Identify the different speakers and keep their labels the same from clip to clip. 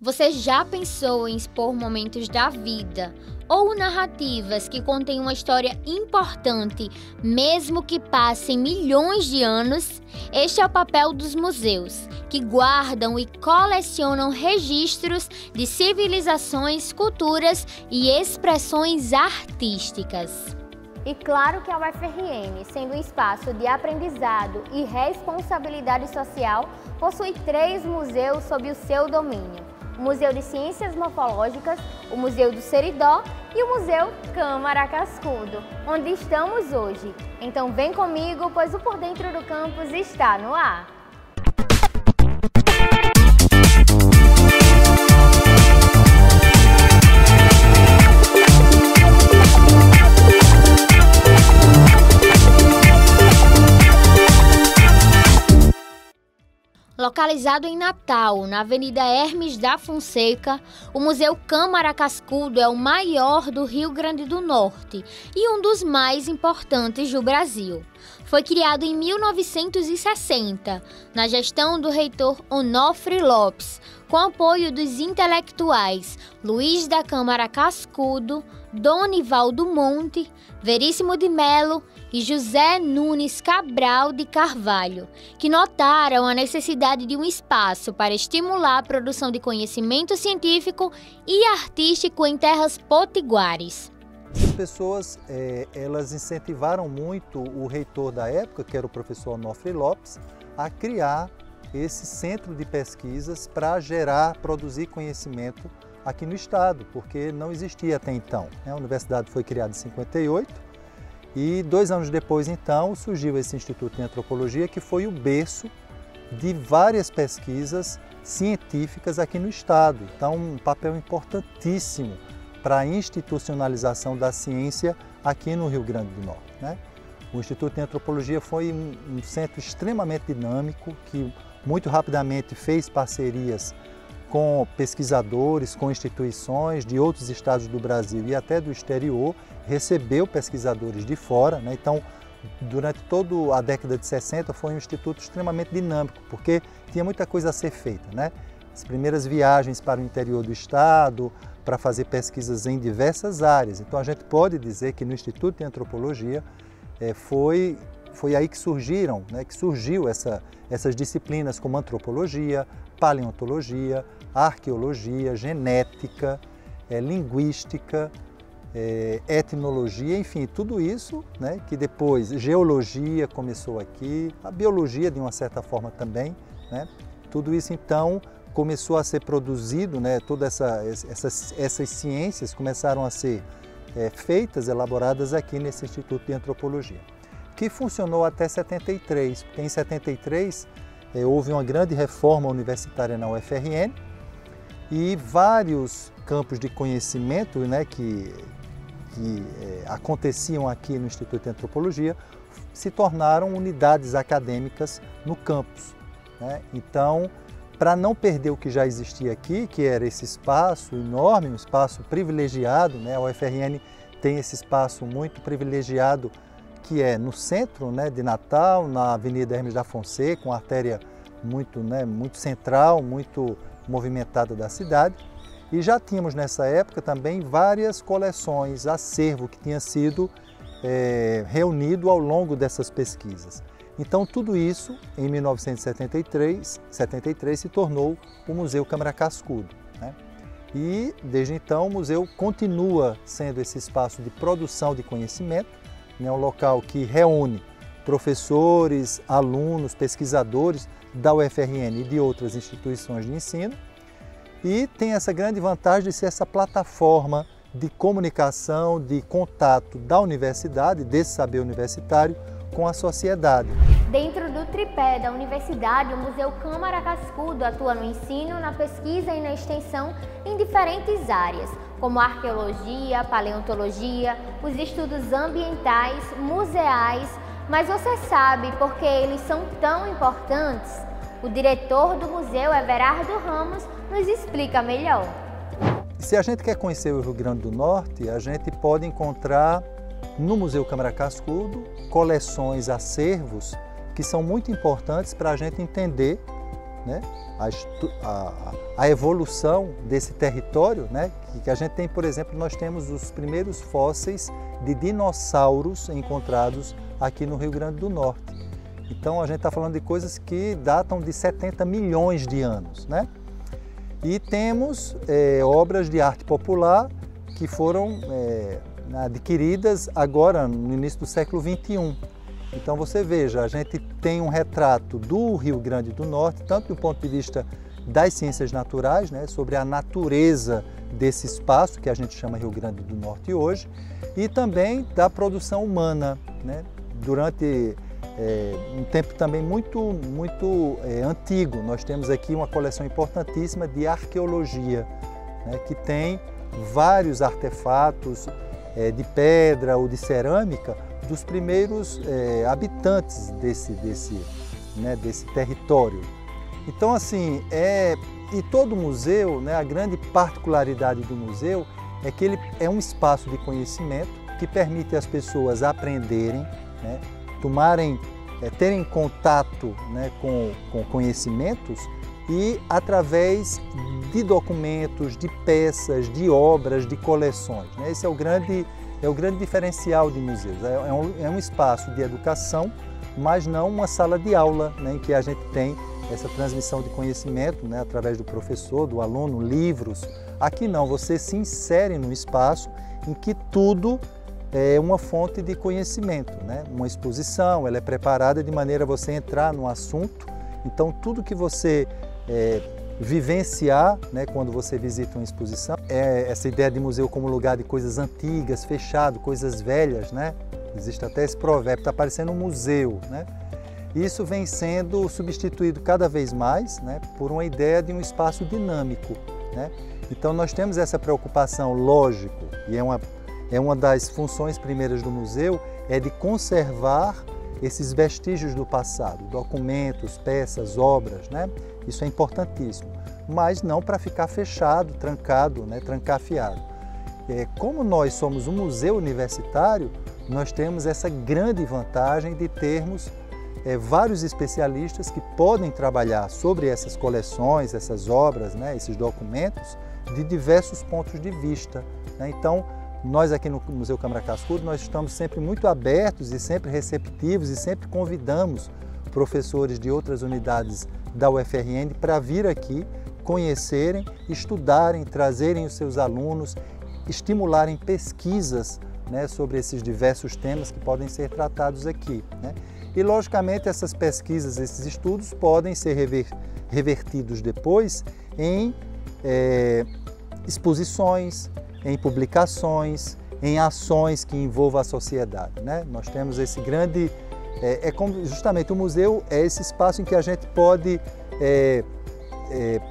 Speaker 1: Você já pensou em expor momentos da vida ou narrativas que contêm uma história importante, mesmo que passem milhões de anos? Este é o papel dos museus, que guardam e colecionam registros de civilizações, culturas e expressões artísticas.
Speaker 2: E claro que a UFRN, sendo um espaço de aprendizado e responsabilidade social, possui 3 museus sob o seu domínio: o Museu de Ciências Morfológicas, o Museu do Seridó e o Museu Câmara Cascudo, onde estamos hoje. Então vem comigo, pois o Por Dentro do Campus está no ar.
Speaker 1: Localizado em Natal, na Avenida Hermes da Fonseca, o Museu Câmara Cascudo é o maior do Rio Grande do Norte e um dos mais importantes do Brasil. Foi criado em 1960, na gestão do reitor Onofre Lopes, com apoio dos intelectuais Luiz da Câmara Cascudo, Donivaldo Monte, Veríssimo de Melo e José Nunes Cabral de Carvalho, que notaram a necessidade de um espaço para estimular a produção de conhecimento científico e artístico em terras potiguares.
Speaker 3: As pessoas elas incentivaram muito o reitor da época, que era o professor Onofre Lopes, a criar esse centro de pesquisas para produzir conhecimento aqui no estado, porque não existia até então. A universidade foi criada em 58 e 2 anos depois, então, surgiu esse Instituto de Antropologia, que foi o berço de várias pesquisas científicas aqui no estado. Então, um papel importantíssimo para a institucionalização da ciência aqui no Rio Grande do Norte, né? O Instituto de Antropologia foi um centro extremamente dinâmico, que muito rapidamente fez parcerias com pesquisadores, com instituições de outros estados do Brasil e até do exterior, recebeu pesquisadores de fora, né? Então, durante toda a década de 60 foi um instituto extremamente dinâmico, porque tinha muita coisa a ser feita, né? As primeiras viagens para o interior do estado, para fazer pesquisas em diversas áreas. Então, a gente pode dizer que no Instituto de Antropologia foi aí que surgiu essas disciplinas como antropologia, paleontologia, arqueologia, genética, linguística, etnologia, enfim, tudo isso, né, que depois geologia começou aqui, a biologia de uma certa forma também, né, tudo isso então começou a ser produzido, né, todas essas ciências começaram a ser feitas, elaboradas aqui nesse Instituto de Antropologia, que funcionou até 73, porque em 73 houve uma grande reforma universitária na UFRN e vários campos de conhecimento, né, que aconteciam aqui no Instituto de Antropologia se tornaram unidades acadêmicas no campus, né? Então, para não perder o que já existia aqui, que era esse espaço enorme, um espaço privilegiado, né? A UFRN tem esse espaço muito privilegiado que é no centro, né, de Natal, na Avenida Hermes da Fonseca, uma artéria muito central, muito movimentada da cidade. E já tínhamos nessa época também várias coleções, acervo que tinha sido reunido ao longo dessas pesquisas. Então tudo isso, em 1973, se tornou o Museu Câmara Cascudo, né? E desde então o museu continua sendo esse espaço de produção de conhecimento, né? Um local que reúne professores, alunos, pesquisadores da UFRN e de outras instituições de ensino, e tem essa grande vantagem de ser essa plataforma de comunicação, de contato da universidade, desse saber universitário, com a sociedade.
Speaker 2: Dentro do tripé da universidade, o Museu Câmara Cascudo atua no ensino, na pesquisa e na extensão em diferentes áreas, como arqueologia, paleontologia, os estudos ambientais, museais. Mas você sabe por que eles são tão importantes? O diretor do museu, Everardo Ramos, nos explica melhor.
Speaker 3: Se a gente quer conhecer o Rio Grande do Norte, a gente pode encontrar no Museu Câmara Cascudo coleções, acervos que são muito importantes para a gente entender né, a evolução desse território, né, que a gente tem, por exemplo, nós temos os primeiros fósseis de dinossauros encontrados aqui no Rio Grande do Norte. Então a gente está falando de coisas que datam de 70 milhões de anos, né? E temos obras de arte popular que foram adquiridas agora no início do século XXI. Então você veja, a gente tem um retrato do Rio Grande do Norte, tanto do ponto de vista das ciências naturais, né, sobre a natureza desse espaço que a gente chama Rio Grande do Norte hoje, e também da produção humana, né, durante um tempo também muito antigo. Nós temos aqui uma coleção importantíssima de arqueologia, né, que tem vários artefatos de pedra ou de cerâmica dos primeiros habitantes desse território. Então, assim, e todo museu, né, a grande particularidade do museu é que ele é um espaço de conhecimento que permite às pessoas aprenderem, né, terem contato, né, com conhecimentos e através de documentos, de peças, de obras, de coleções, né? Esse é o grande diferencial de museus. É um espaço de educação, mas não uma sala de aula, né, em que a gente tem essa transmissão de conhecimento, né, através do professor, do aluno, livros. Aqui não, você se insere num espaço em que tudo é uma fonte de conhecimento, né? Uma exposição, ela é preparada de maneira a você entrar no assunto. Então tudo que você vivenciar, né, quando você visita uma exposição, essa ideia de museu como lugar de coisas antigas, fechado, coisas velhas, né? Existe até esse provérbio, está parecendo um museu, né? Isso vem sendo substituído cada vez mais, né, por uma ideia de um espaço dinâmico, né? Então nós temos essa preocupação, lógico, e é uma das funções primeiras do museu, é de conservar esses vestígios do passado, documentos, peças, obras, né? Isso é importantíssimo, mas não para ficar fechado, trancado, né, trancafiado. Como nós somos um museu universitário, nós temos essa grande vantagem de termos vários especialistas que podem trabalhar sobre essas coleções, essas obras, né, esses documentos, de diversos pontos de vista, né? Então, nós aqui no Museu Câmara Cascudo, nós estamos sempre muito abertos e sempre receptivos e sempre convidamos professores de outras unidades da UFRN para vir aqui, conhecerem, estudarem, trazerem os seus alunos, estimularem pesquisas, né, sobre esses diversos temas que podem ser tratados aqui, né? E, logicamente, essas pesquisas, esses estudos podem ser revertidos depois em exposições, em publicações, em ações que envolvam a sociedade, né? Nós temos esse grande... como justamente o museu é esse espaço em que a gente pode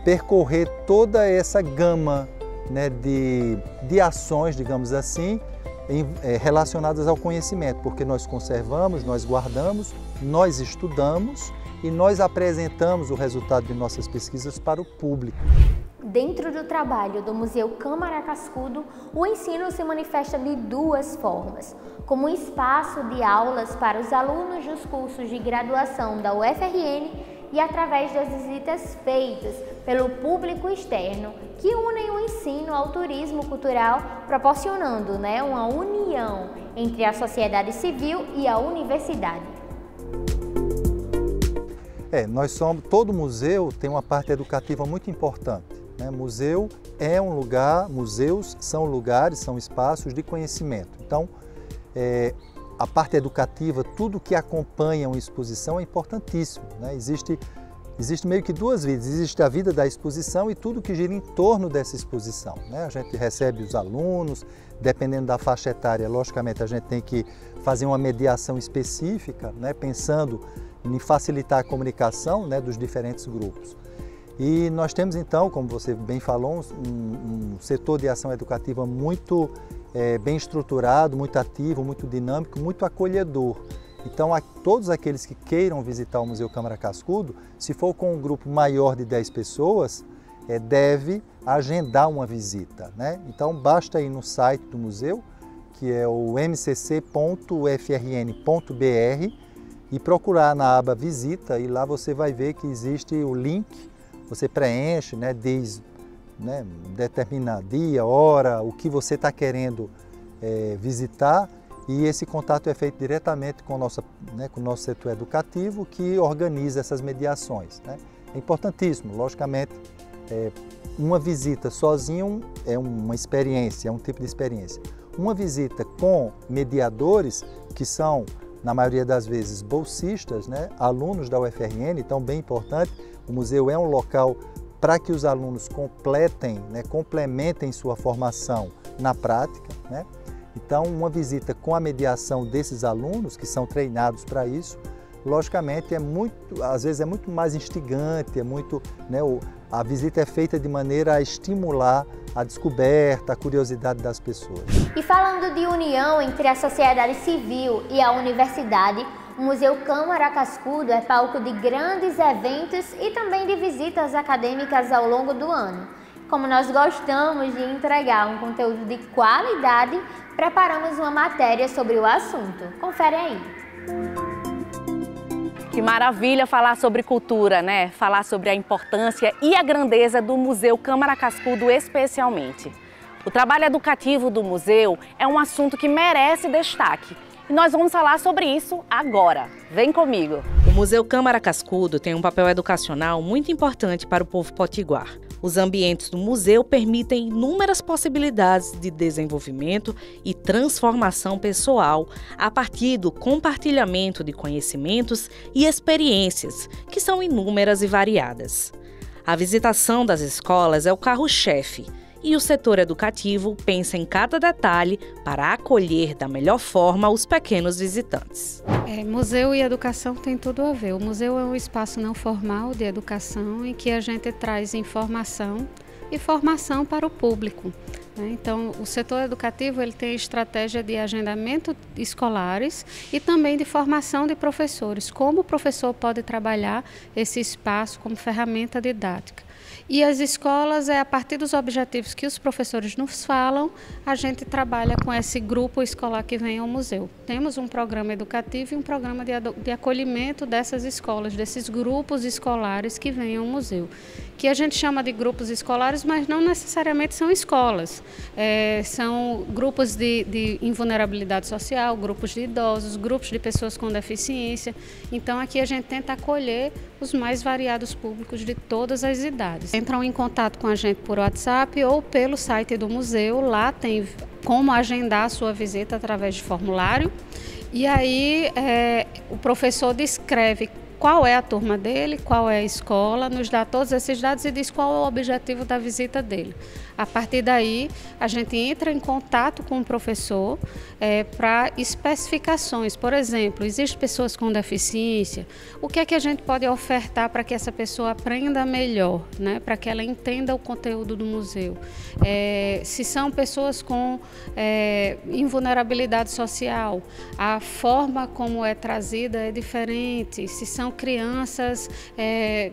Speaker 3: percorrer toda essa gama, né, de ações, digamos assim, relacionadas ao conhecimento, porque nós conservamos, nós guardamos, nós estudamos e nós apresentamos o resultado de nossas pesquisas para o público.
Speaker 2: Dentro do trabalho do Museu Câmara Cascudo, o ensino se manifesta de duas formas, como um espaço de aulas para os alunos dos cursos de graduação da UFRN e através das visitas feitas pelo público externo, que unem o ensino ao turismo cultural, proporcionando, né, uma união entre a sociedade civil e a universidade.
Speaker 3: Todo museu tem uma parte educativa muito importante, né? Museu é um lugar, museus são lugares, são espaços de conhecimento. Então, a parte educativa, tudo que acompanha uma exposição é importantíssimo, né? Existe meio que duas vidas, existe a vida da exposição e tudo que gira em torno dessa exposição, né? A gente recebe os alunos, dependendo da faixa etária, logicamente a gente tem que fazer uma mediação específica, né? Pensando em facilitar a comunicação, né, dos diferentes grupos. E nós temos então, como você bem falou, um setor de ação educativa muito bem estruturado, muito ativo, muito dinâmico, muito acolhedor. Então, todos aqueles que queiram visitar o Museu Câmara Cascudo, se for com um grupo maior de 10 pessoas, deve agendar uma visita, né? Então, basta ir no site do museu, que é o mcc.ufrn.br, e procurar na aba Visita, e lá você vai ver que existe o link você preenche, né, diz, né, determina dia, hora, o que você está querendo visitar, e esse contato é feito diretamente com o nosso setor educativo, que organiza essas mediações, né? É importantíssimo, logicamente, uma visita sozinho é uma experiência, é um tipo de experiência. Uma visita com mediadores, que são, na maioria das vezes, bolsistas, né, alunos da UFRN, então bem importante, o museu é um local para que os alunos completem, né, complementem sua formação na prática, né? Então, uma visita com a mediação desses alunos, que são treinados para isso, logicamente às vezes é muito mais instigante, né, a visita é feita de maneira a estimular a descoberta, a curiosidade das pessoas.
Speaker 2: E falando de união entre a sociedade civil e a universidade, o Museu Câmara Cascudo é palco de grandes eventos e também de visitas acadêmicas ao longo do ano. Como nós gostamos de entregar um conteúdo de qualidade, preparamos uma matéria sobre o assunto. Confere aí.
Speaker 4: Que maravilha falar sobre cultura, né? Falar sobre a importância e a grandeza do Museu Câmara Cascudo especialmente. O trabalho educativo do museu é um assunto que merece destaque. E nós vamos falar sobre isso agora. Vem comigo!
Speaker 5: O Museu Câmara Cascudo tem um papel educacional muito importante para o povo potiguar. Os ambientes do museu permitem inúmeras possibilidades de desenvolvimento e transformação pessoal a partir do compartilhamento de conhecimentos e experiências, que são inúmeras e variadas. A visitação das escolas é o carro-chefe, e o setor educativo pensa em cada detalhe para acolher da melhor forma os pequenos visitantes.
Speaker 6: Museu e educação tem tudo a ver. O museu é um espaço não formal de educação em que a gente traz informação e formação para o público. Então, o setor educativo ele tem estratégia de agendamento escolares e também de formação de professores. Como o professor pode trabalhar esse espaço como ferramenta didática. E as escolas, a partir dos objetivos que os professores nos falam, a gente trabalha com esse grupo escolar que vem ao museu. Temos um programa educativo e um programa de acolhimento dessas escolas, desses grupos escolares que vêm ao museu. Que a gente chama de grupos escolares, mas não necessariamente são escolas. São grupos de invulnerabilidade social, grupos de idosos, grupos de pessoas com deficiência. Então, aqui a gente tenta acolher os mais variados públicos de todas as idades. Entram em contato com a gente por WhatsApp ou pelo site do museu. Lá tem como agendar a sua visita através de formulário. E aí o professor descreve qual é a turma dele, qual é a escola, nos dá todos esses dados e diz qual é o objetivo da visita dele. A partir daí, a gente entra em contato com o professor para especificações. Por exemplo, existem pessoas com deficiência, o que é que a gente pode ofertar para que essa pessoa aprenda melhor, né? Para que ela entenda o conteúdo do museu. Se são pessoas com invulnerabilidade social, a forma como é trazida é diferente. Se são crianças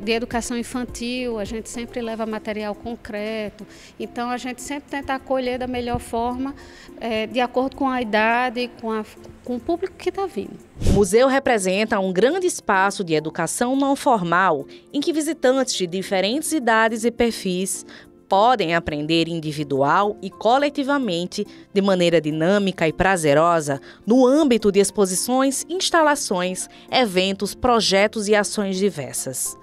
Speaker 6: de educação infantil, a gente sempre leva material concreto. Então, a gente sempre tenta acolher da melhor forma, de acordo com a idade, com o público que está vindo.
Speaker 5: O museu representa um grande espaço de educação não formal, em que visitantes de diferentes idades e perfis podem aprender individual e coletivamente, de maneira dinâmica e prazerosa, no âmbito de exposições, instalações, eventos, projetos e ações diversas.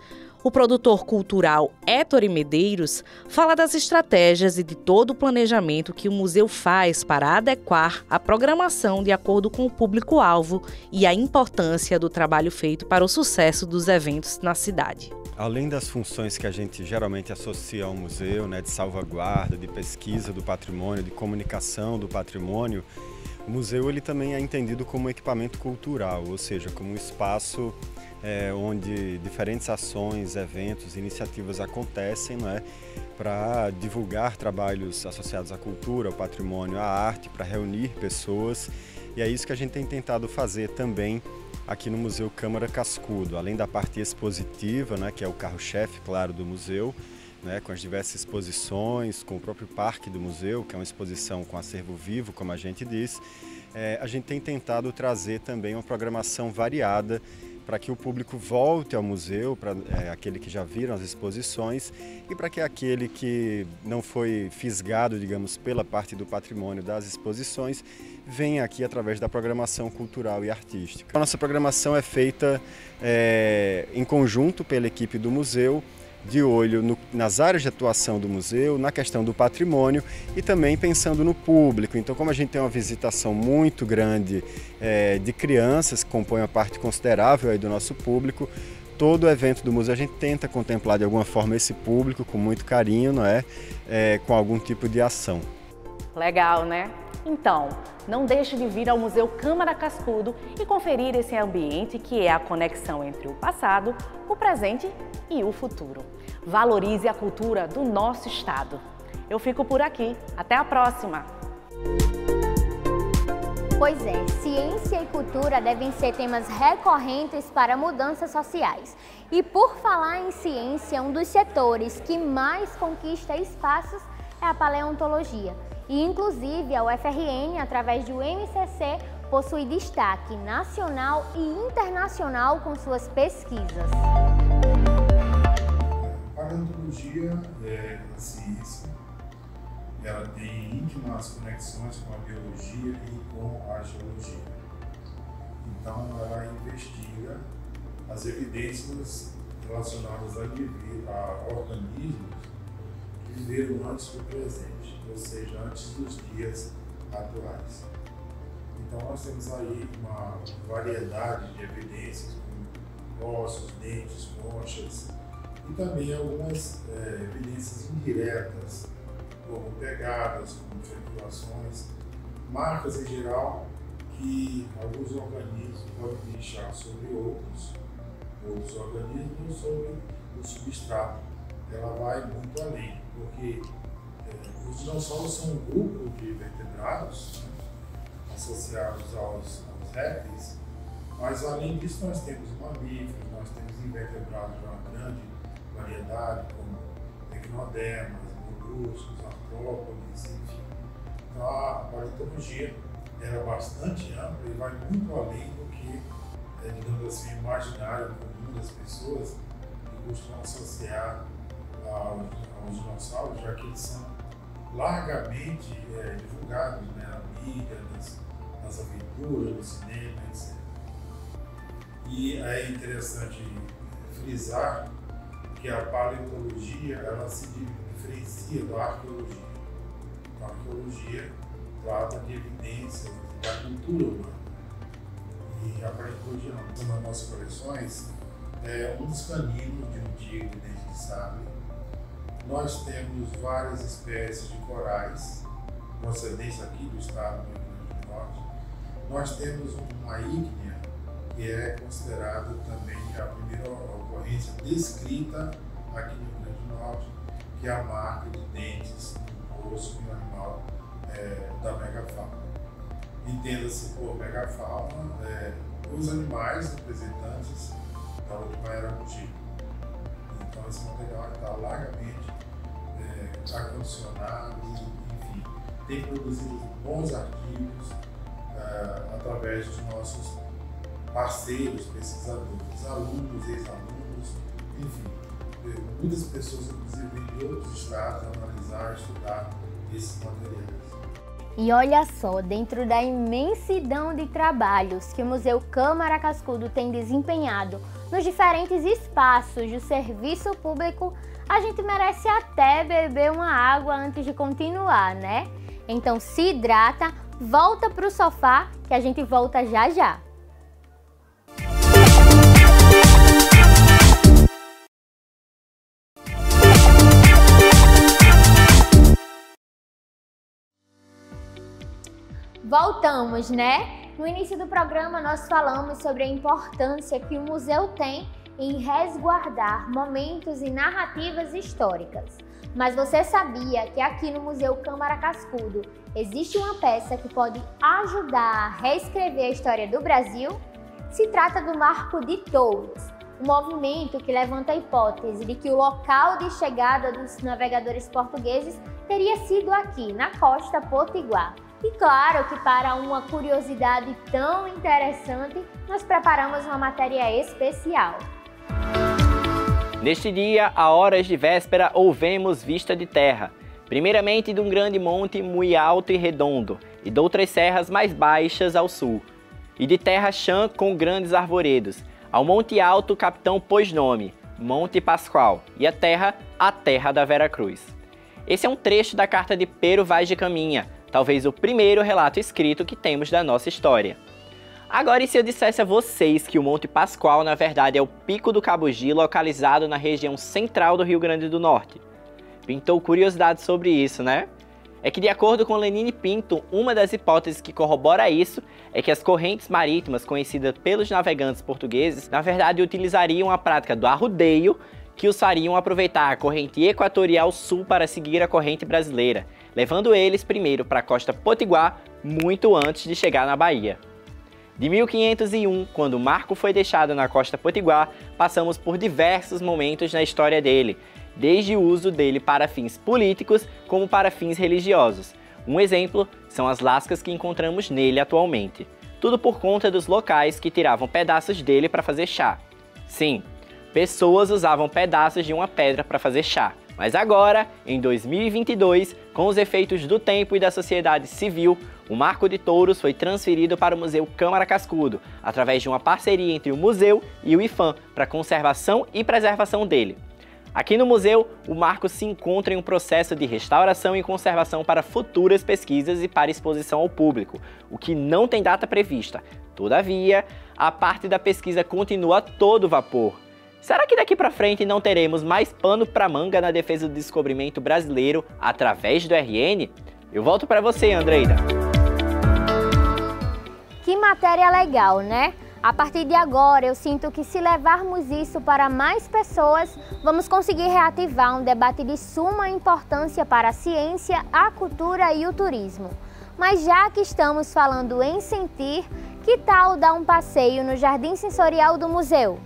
Speaker 5: O produtor cultural Héctor Medeiros fala das estratégias e de todo o planejamento que o museu faz para adequar a programação de acordo com o público-alvo e a importância do trabalho feito para o sucesso dos eventos na cidade.
Speaker 7: Além das funções que a gente geralmente associa ao museu, né, de salvaguarda, de pesquisa do patrimônio, de comunicação do patrimônio, o museu ele também é entendido como equipamento cultural, ou seja, como um espaço onde diferentes ações, eventos, iniciativas acontecem, né, para divulgar trabalhos associados à cultura, ao patrimônio, à arte, para reunir pessoas. E é isso que a gente tem tentado fazer também aqui no Museu Câmara Cascudo, além da parte expositiva, né, que é o carro-chefe, claro, do museu, né, com as diversas exposições, com o próprio parque do museu, que é uma exposição com acervo vivo, como a gente diz. A gente tem tentado trazer também uma programação variada para que o público volte ao museu, para aquele que já viram as exposições e para que aquele que não foi fisgado, digamos, pela parte do patrimônio das exposições, venha aqui através da programação cultural e artística. A nossa programação é feita em conjunto pela equipe do museu, de olho nas áreas de atuação do museu, na questão do patrimônio e também pensando no público. Então, como a gente tem uma visitação muito grande de crianças, que compõem uma parte considerável aí do nosso público, todo evento do museu a gente tenta contemplar de alguma forma esse público com muito carinho, não é? Com algum tipo de ação.
Speaker 4: Legal, né? Então, não deixe de vir ao Museu Câmara Cascudo e conferir esse ambiente que é a conexão entre o passado, o presente e o futuro. Valorize a cultura do nosso estado. Eu fico por aqui. Até a próxima!
Speaker 2: Pois é, ciência e cultura devem ser temas recorrentes para mudanças sociais. E por falar em ciência, um dos setores que mais conquista espaços é a paleontologia. E, inclusive, a UFRN, através do MCC, possui destaque nacional e internacional com suas pesquisas.
Speaker 8: A paleontologia é a ciência, ela tem íntimas conexões com a biologia e com a geologia. Então, ela investiga as evidências relacionadas a organismos que viveram antes do presente, ou seja, antes dos dias atuais. Então nós temos aí uma variedade de evidências como ossos, dentes, conchas e também algumas evidências indiretas, como pegadas, como feculações, marcas em geral que alguns organismos podem deixar sobre outros organismos sobre o substrato. Ela vai muito além, porque os dinossauros são um grupo de vertebrados, né, associados aos répteis, mas além disso nós temos mamíferos, nós temos invertebrados de uma grande variedade, como equinodermas, moluscos, artrópodes, enfim. Então a paleontologia é bastante ampla e vai muito além do que, digamos assim, o imaginário comum das pessoas que costumam associar aos dinossauros, já que eles são largamente divulgados, né, na mídia, nas aventuras, no cinema, etc. E é interessante frisar que a paleontologia ela se diferencia da arqueologia. A arqueologia trata de evidências da cultura humana. E a paleontologia não. Nas nossas coleções, um dos caninos de um tigre dente de sabre. Nós temos várias espécies de corais, procedentes aqui do estado do Rio Grande do Norte. Nós temos uma ígnea, que é considerada também a primeira ocorrência descrita aqui no Rio Grande do Norte, que é a marca de dentes no osso de um animal da megafauna. Entenda-se por megafauna os animais representantes da última era rugiva. Então esse material está largamente acondicionado e, enfim, tem produzido bons artigos através dos nossos parceiros, pesquisadores, alunos, ex-alunos, enfim, muitas pessoas, inclusive de outros estados, analisar, estudar esses materiais.
Speaker 2: E olha só, dentro da imensidão de trabalhos que o Museu Câmara Cascudo tem desempenhado nos diferentes espaços do serviço público, a gente merece até beber uma água antes de continuar, né? Então se hidrata, volta pro sofá que a gente volta já já. Voltamos, né? No início do programa nós falamos sobre a importância que o museu tem em resguardar momentos e narrativas históricas. Mas você sabia que aqui no Museu Câmara Cascudo existe uma peça que pode ajudar a reescrever a história do Brasil? Se trata do Marco de Touros, um movimento que levanta a hipótese de que o local de chegada dos navegadores portugueses teria sido aqui, na costa potiguar. E claro que para uma curiosidade tão interessante, nós preparamos uma matéria especial.
Speaker 9: Neste dia, a horas de véspera, ouvemos vista de terra. Primeiramente de um grande monte muito alto e redondo, e de outras serras mais baixas ao sul. E de terra chã com grandes arvoredos. Ao monte alto o capitão pôs nome, Monte Pascoal, e a terra da Vera Cruz. Esse é um trecho da carta de Pero Vaz de Caminha, talvez o primeiro relato escrito que temos da nossa história. Agora, e se eu dissesse a vocês que o Monte Pascoal, na verdade, é o Pico do Cabugi, localizado na região central do Rio Grande do Norte? Pintou curiosidade sobre isso, né? É que, de acordo com Lenine Pinto, uma das hipóteses que corrobora isso é que as correntes marítimas conhecidas pelos navegantes portugueses, na verdade, utilizariam a prática do arrodeio, que os fariam aproveitar a corrente equatorial sul para seguir a corrente brasileira, levando eles primeiro para a costa potiguar, muito antes de chegar na Bahia. De 1501, quando o Marco foi deixado na costa potiguar, passamos por diversos momentos na história dele, desde o uso dele para fins políticos como para fins religiosos. Um exemplo são as lascas que encontramos nele atualmente. Tudo por conta dos locais que tiravam pedaços dele para fazer chá. Sim, pessoas usavam pedaços de uma pedra para fazer chá. Mas agora, em 2022, com os efeitos do tempo e da sociedade civil, o Marco de Touros foi transferido para o Museu Câmara Cascudo, através de uma parceria entre o museu e o IPHAN para conservação e preservação dele. Aqui no museu, o marco se encontra em um processo de restauração e conservação para futuras pesquisas e para exposição ao público, o que não tem data prevista. Todavia, a parte da pesquisa continua a todo vapor. Será que daqui para frente não teremos mais pano para manga na defesa do descobrimento brasileiro através do RN? Eu volto para você, Andreida.
Speaker 2: Que matéria legal, né? A partir de agora, eu sinto que se levarmos isso para mais pessoas, vamos conseguir reativar um debate de suma importância para a ciência, a cultura e o turismo. Mas já que estamos falando em sentir, que tal dar um passeio no Jardim Sensorial do museu?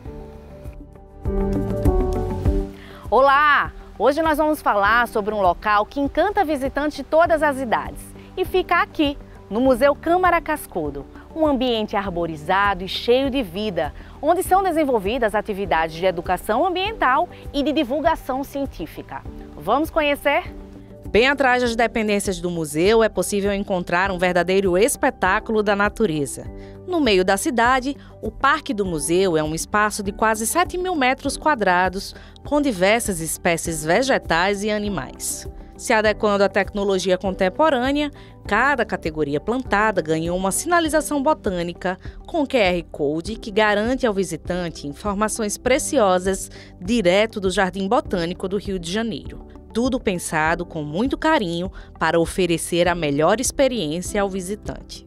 Speaker 4: Olá! Hoje nós vamos falar sobre um local que encanta visitantes de todas as idades e fica aqui, no Museu Câmara Cascudo. Um ambiente arborizado e cheio de vida, onde são desenvolvidas atividades de educação ambiental e de divulgação científica. Vamos conhecer?
Speaker 5: Bem atrás das dependências do museu é possível encontrar um verdadeiro espetáculo da natureza. No meio da cidade, o Parque do Museu é um espaço de quase 7.000 metros quadrados, com diversas espécies vegetais e animais. Se adequando à tecnologia contemporânea, cada categoria plantada ganhou uma sinalização botânica com QR Code que garante ao visitante informações preciosas direto do Jardim Botânico do Rio de Janeiro. Tudo pensado com muito carinho para oferecer a melhor experiência ao visitante.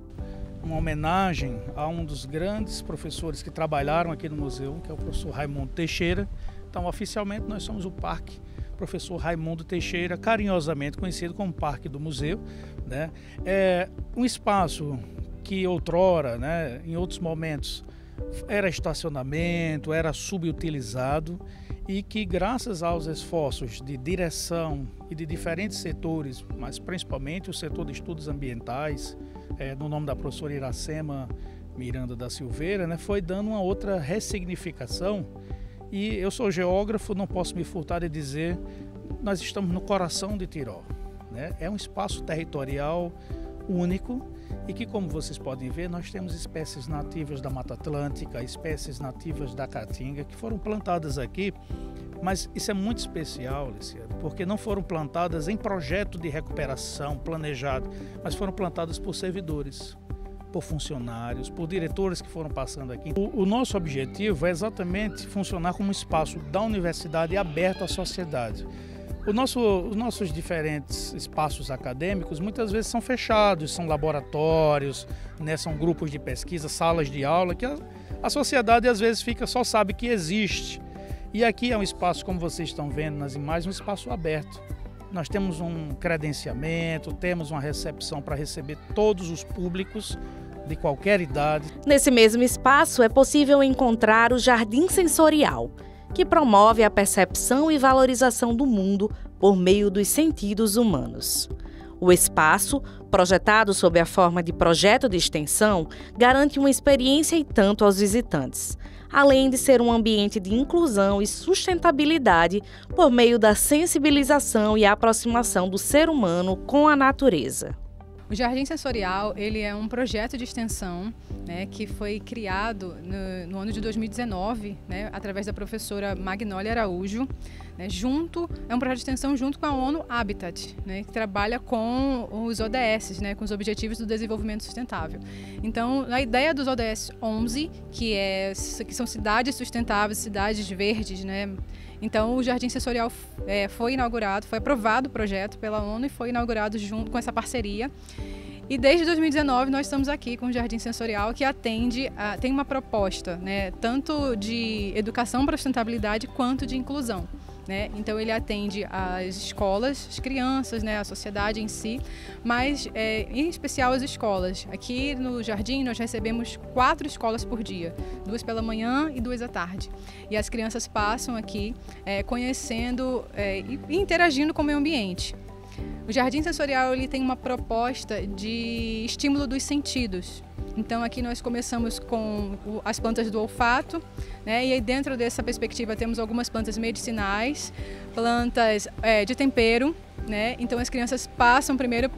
Speaker 10: Uma homenagem a um dos grandes professores que trabalharam aqui no museu, que é o professor Raimundo Teixeira. Então, oficialmente, nós somos o Parque Professor Raimundo Teixeira, carinhosamente conhecido como Parque do Museu, né? É um espaço que outrora, né, em outros momentos, era estacionamento, era subutilizado e que, graças aos esforços de direção e de diferentes setores, mas principalmente o setor de estudos ambientais, no nome da professora Iracema Miranda da Silveira, né, foi dando uma outra ressignificação. E eu sou geógrafo, não posso me furtar de dizer, nós estamos no coração de Tirol, né? É um espaço territorial único e que, como vocês podem ver, nós temos espécies nativas da Mata Atlântica, espécies nativas da Caatinga, que foram plantadas aqui, mas isso é muito especial, Luciano, porque não foram plantadas em projeto de recuperação planejado, mas foram plantadas por servidores, por funcionários, por diretores que foram passando aqui. O nosso objetivo é exatamente funcionar como um espaço da universidade aberto à sociedade. Os nossos diferentes espaços acadêmicos muitas vezes são fechados, são laboratórios, né, são grupos de pesquisa, salas de aula, que a sociedade às vezes só sabe que existe. E aqui é um espaço, como vocês estão vendo nas imagens, um espaço aberto. Nós temos um credenciamento, temos uma recepção para receber todos os públicos de qualquer idade.
Speaker 5: Nesse mesmo espaço é possível encontrar o Jardim Sensorial, que promove a percepção e valorização do mundo por meio dos sentidos humanos. O espaço, projetado sob a forma de projeto de extensão, garante uma experiência e tanto aos visitantes, além de ser um ambiente de inclusão e sustentabilidade por meio da sensibilização e aproximação do ser humano com a natureza.
Speaker 11: O Jardim Sensorial ele é um projeto de extensão, né, que foi criado no ano de 2019, né, através da professora Magnólia Araújo. Né, é um projeto de extensão junto com a ONU Habitat, né, que trabalha com os ODS, né, com os Objetivos do Desenvolvimento Sustentável. Então, a ideia dos ODS 11, que são cidades sustentáveis, cidades verdes, né? Então, o Jardim Sensorial foi inaugurado, foi aprovado o projeto pela ONU e foi inaugurado junto com essa parceria. E desde 2019 nós estamos aqui com o Jardim Sensorial, que tem uma proposta, né, tanto de educação para a sustentabilidade quanto de inclusão. Né? Então ele atende as escolas, as crianças, né, a sociedade em si, mas em especial as escolas. Aqui no Jardim nós recebemos 4 escolas por dia, 2 pela manhã e 2 à tarde. E as crianças passam aqui conhecendo e interagindo com o meio ambiente. O Jardim Sensorial ele tem uma proposta de estímulo dos sentidos. Então aqui nós começamos com as plantas do olfato, né? E aí dentro dessa perspectiva temos algumas plantas medicinais, plantas de tempero, né? Então as crianças passam primeiro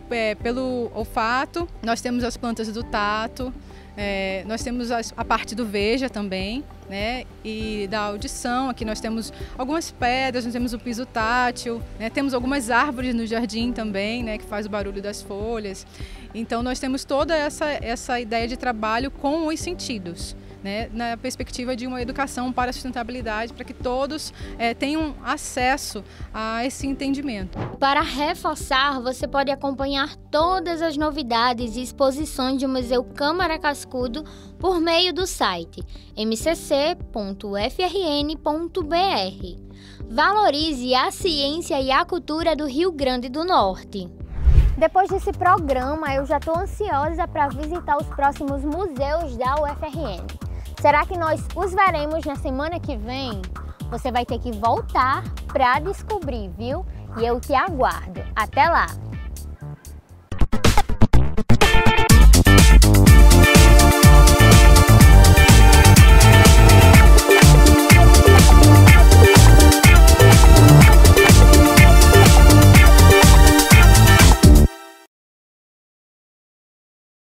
Speaker 11: pelo olfato, nós temos as plantas do tato, nós temos a parte do veja também, né? E da audição. Aqui nós temos algumas pedras, nós temos o piso tátil, né? Temos algumas árvores no jardim também, né? Que faz o barulho das folhas. Então nós temos toda essa ideia de trabalho com os sentidos, né? Na perspectiva de uma educação para a sustentabilidade, para que todos tenham acesso a esse entendimento.
Speaker 1: Para reforçar, você pode acompanhar todas as novidades e exposições do Museu Câmara Cascudo por meio do site mcc.frn.br. Valorize a ciência e a cultura do Rio Grande do Norte.
Speaker 2: Depois desse programa, eu já estou ansiosa para visitar os próximos museus da UFRN. Será que nós os veremos na semana que vem? Você vai ter que voltar para descobrir, viu? E eu te aguardo. Até lá!